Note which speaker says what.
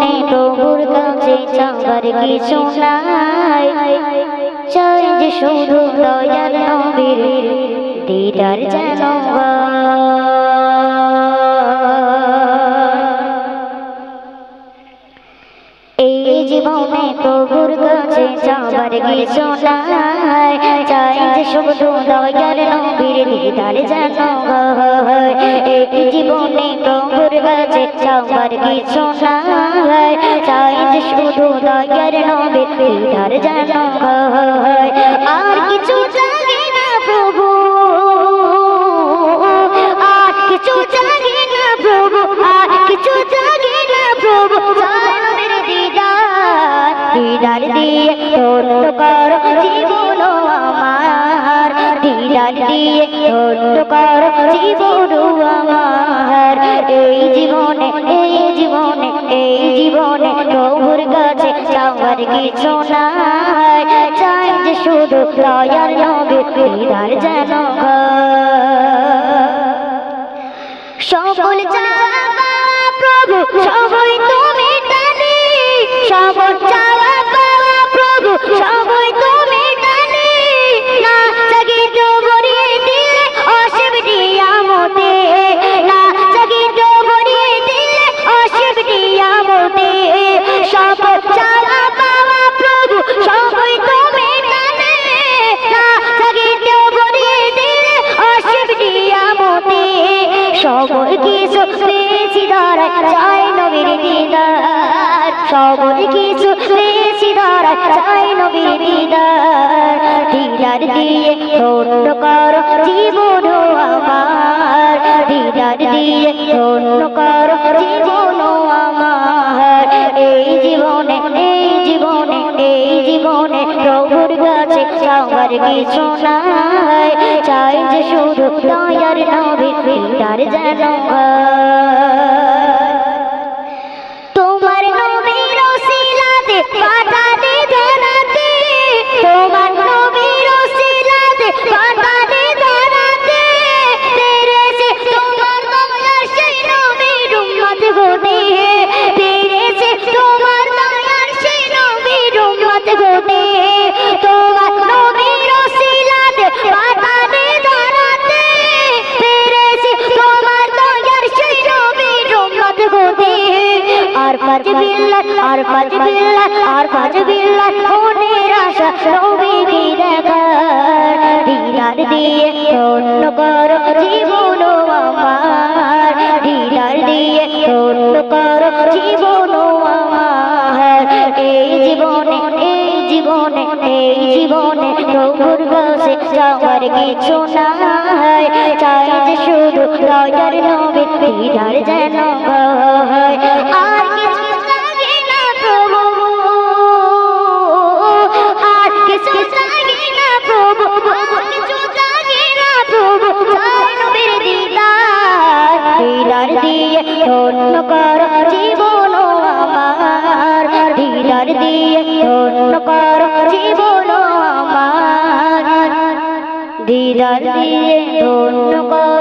Speaker 1: জীবনে প্রভুর কাছে চাওয়ার কিছু নাই, চাই যে শুধু দয়ার নবীর দিদার যেন এই জীবনে প্রভুর কাছে চাওয়ার কিছু নাই, চাই যে শুধু দয়ার নবীর দিদার যেন এই জীবনে প্রভুর কাছে চাওয়ার কিছু নাই, চাই যে শুধু দয়ার নবীর দিদার যেন আর কিছু চাই না প্রভু, আর কিছু চাই না প্রভু, আর কিছু চাই না প্রভু, দিদার দিয়ে ধন্য করো জীবন আমার, দিদার দিয়ে ধন্য করো জীবন আমার। এই জীবনে এই জীবনে এই জীবনে প্রভুর কাছে চাওয়ার কিছু নাই, চাই যে শুধু দয়ার নবীর দিদার যেন সকল চাওয়া প্রভু সবই তুমি জানি, সকল চাওয়া পাওয়া প্রভু সবই তুমি জানি, না জাগিত ভরিয়ে দিলে অসীম নিয়ামতে, না জাগিত ভরিয়ে দিলে অসীম নিয়ামতে, সকল চাওয়া পাওয়া প্রভু সবই তুমি জানি, না জাগিত ভরিয়ে দিলে অসীম নিয়ামতে, সকল কিছু পেয়েছি ধরায় চাই নবীর দিদার, সকল কিছু পেয়েছি ধরায় চাই নবীর দিদার, দিদার দিয়ে ধন্য করো জীবন আমার, দিদার দিয়ে ধন্য করো জীবন আমার। এই জীবনে এই জীবনে এই জীবনে প্রভুর কাছে চাওয়ার কিছু নাই, চাই যে শুধু দয়ার নবীর দিদার যেন তোমার নবীর ওসিলাতে পাঠালে ধরাতে, তোমার নবীর ওসিলাতে পাঠালে ধরাতে, পেরেছে তোমার দয়ার সেই নবীর উম্মত গতি, পেরেছে তোমার দয়ার সেই নবীর উম্মত গতি, তোমার নবীর ওসিলাতে পাঠালে ধরাতে, পেরেছে তোমার দয়ার সেই নবীর উম্মত গতি। আর পাঁচ বিল্লাহ আর পাঁচ বিল্লাহ আর পাঁচ বিল্লাহ মনের আশা নবীকে দেখার, দিদার দিয়ে ধন্য করো জীবন আমার, দিদার দিয়ে ধন্য করো জীবন আমার। এই জীবনে এই জীবনে এই জীবনে প্রভুর কাছে যাওয়ার কিছু নাই, চাই যে শুধু দয়ার নবীর দিদার যেন আর কিছু চাই না প্রভু, আর কিছু চাই না প্রভু, আর কিছু চাই না প্রভু, চাই নবীর দিদার, দিদার দিয়ে ধন্য করো জীবন আমার, দিদার দিয়ে ধন্য করো জীবন আমার, দিদার দিয়ে ধন্য করো